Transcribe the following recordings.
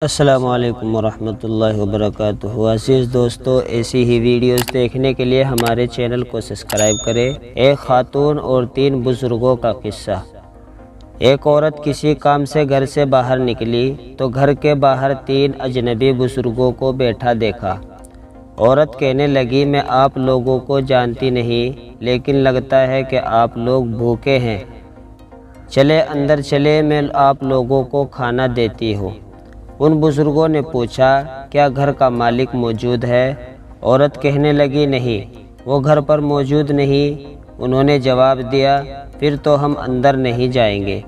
السلام علیکم ورحمۃ اللہ وبرکاتہ۔ عزیز دوستو، ایسی ہی ویڈیوز دیکھنے کے لیے ہمارے چینل کو سبسکرائب کریں۔ ایک خاتون اور 3 بزرگوں کا قصہ۔ ایک عورت کسی کام سے گھر سے باہر نکلی تو گھر کے باہر 3 اجنبی بزرگوں کو بیٹھا دیکھا۔ عورت کہنے لگی، میں آپ لوگوں کو جانتی نہیں، لیکن لگتا ہے کہ آپ لوگ بھوکے ہیں۔ چلے اندر چلے، میں آپ لوگوں کو کھانا دیتی ہوں۔ ان بزرگوں نے پوچھا، کیا گھر کا مالک موجود ہے؟ عورت کہنے لگی، نہیں، وہ گھر پر موجود نہیں۔ انہوں نے جواب دیا، پھر تو ہم اندر نہیں جائیں گے۔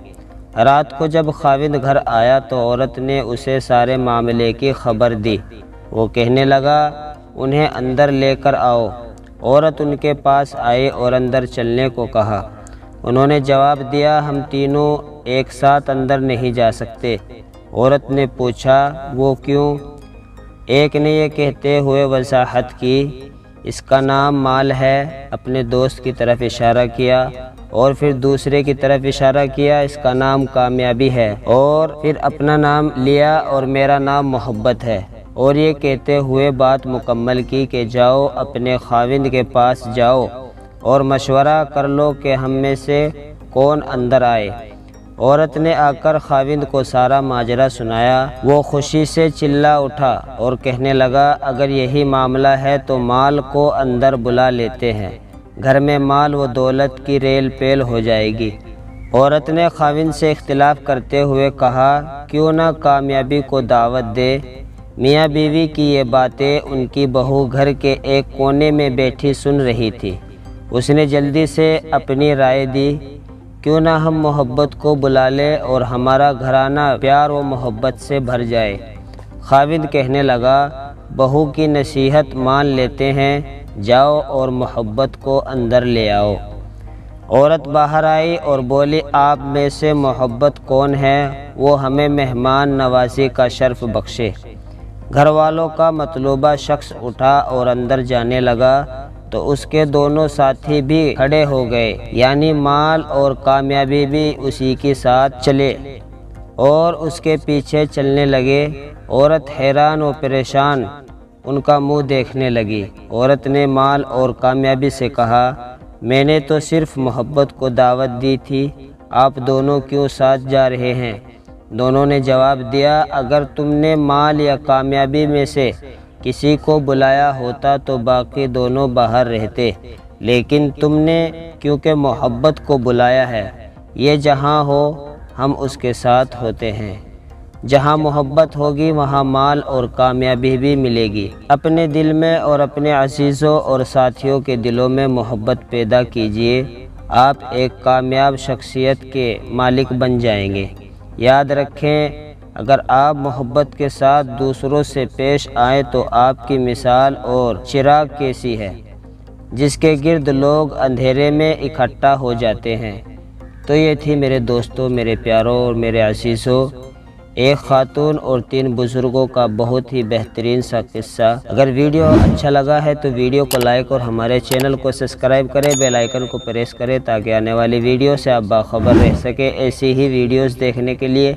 رات کو جب خاوند گھر آیا تو عورت نے اسے سارے معاملے کی خبر دی۔ وہ کہنے لگا، انہیں اندر لے کر آؤ۔ عورت ان کے پاس آئی اور اندر چلنے کو کہا۔ انہوں نے جواب دیا، ہم تینوں ایک ساتھ اندر نہیں جا سکتے۔ عورت نے پوچھا، وہ کیوں؟ ایک نے یہ کہتے ہوئے وضاحت کی، اس کا نام مال ہے۔ اپنے دوست کی طرف اشارہ کیا اور پھر دوسرے کی طرف اشارہ کیا، اس کا نام کامیابی ہے، اور پھر اپنا نام لیا اور میرا نام محبت ہے، اور یہ کہتے ہوئے بات مکمل کی کہ جاؤ اپنے خاوند کے پاس جاؤ اور مشورہ کر لو کہ ہم میں سے کون اندر آئے۔ عورت نے آ کر خاوند کو سارا ماجرا سنایا۔ وہ خوشی سے چلا اٹھا اور کہنے لگا، اگر یہی معاملہ ہے تو مال کو اندر بلا لیتے ہیں، گھر میں مال و دولت کی ریل پیل ہو جائے گی۔ عورت نے خاوند سے اختلاف کرتے ہوئے کہا، کیوں نہ کامیابی کو دعوت دے؟ میاں بیوی کی یہ باتیں ان کی بہو گھر کے ایک کونے میں بیٹھی سن رہی تھی۔ اس نے جلدی سے اپنی رائے دی، کیوں نہ ہم محبت کو بلا لیں اور ہمارا گھرانہ پیار و محبت سے بھر جائے۔ خاوند کہنے لگا، بہو کی نصیحت مان لیتے ہیں، جاؤ اور محبت کو اندر لے آؤ۔ عورت باہر آئی اور بولی، آپ میں سے محبت کون ہے؟ وہ ہمیں مہمان نوازی کا شرف بخشے۔ گھر والوں کا مطلوبہ شخص اٹھا اور اندر جانے لگا تو اس کے دونوں ساتھی بھی کھڑے ہو گئے، یعنی مال اور کامیابی بھی اسی کے ساتھ چلے اور اس کے پیچھے چلنے لگے۔ عورت حیران و پریشان ان کا منہ دیکھنے لگی۔ عورت نے مال اور کامیابی سے کہا، میں نے تو صرف محبت کو دعوت دی تھی، آپ دونوں کیوں ساتھ جا رہے ہیں؟ دونوں نے جواب دیا، اگر تم نے مال یا کامیابی میں سے کسی کو بلایا ہوتا تو باقی دونوں باہر رہتے، لیکن تم نے کیونکہ محبت کو بلایا ہے، یہ جہاں ہو ہم اس کے ساتھ ہوتے ہیں۔ جہاں محبت ہوگی وہاں مال اور کامیابی بھی ملے گی۔ اپنے دل میں اور اپنے عزیزوں اور ساتھیوں کے دلوں میں محبت پیدا کیجیے، آپ ایک کامیاب شخصیت کے مالک بن جائیں گے۔ یاد رکھیں، اگر آپ محبت کے ساتھ دوسروں سے پیش آئیں تو آپ کی مثال اور چراغ کیسی ہے، جس کے گرد لوگ اندھیرے میں اکٹھا ہو جاتے ہیں۔ تو یہ تھی میرے دوستوں، میرے پیاروں اور میرے عزیزوں، ایک خاتون اور 3 بزرگوں کا بہت ہی بہترین سا قصہ۔ اگر ویڈیو اچھا لگا ہے تو ویڈیو کو لائک اور ہمارے چینل کو سبسکرائب کریں، بیل آئیکن کو پریس کریں تاکہ آنے والی ویڈیو سے آپ باخبر رہ سکیں۔ ایسی ہی ویڈیوز دیکھنے کے لیے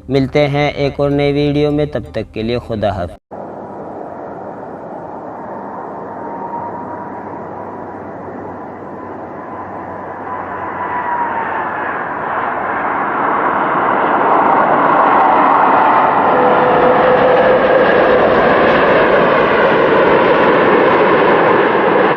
ملتے ہیں ایک اور نئی ویڈیو میں، تب تک کے لیے خدا حافظ۔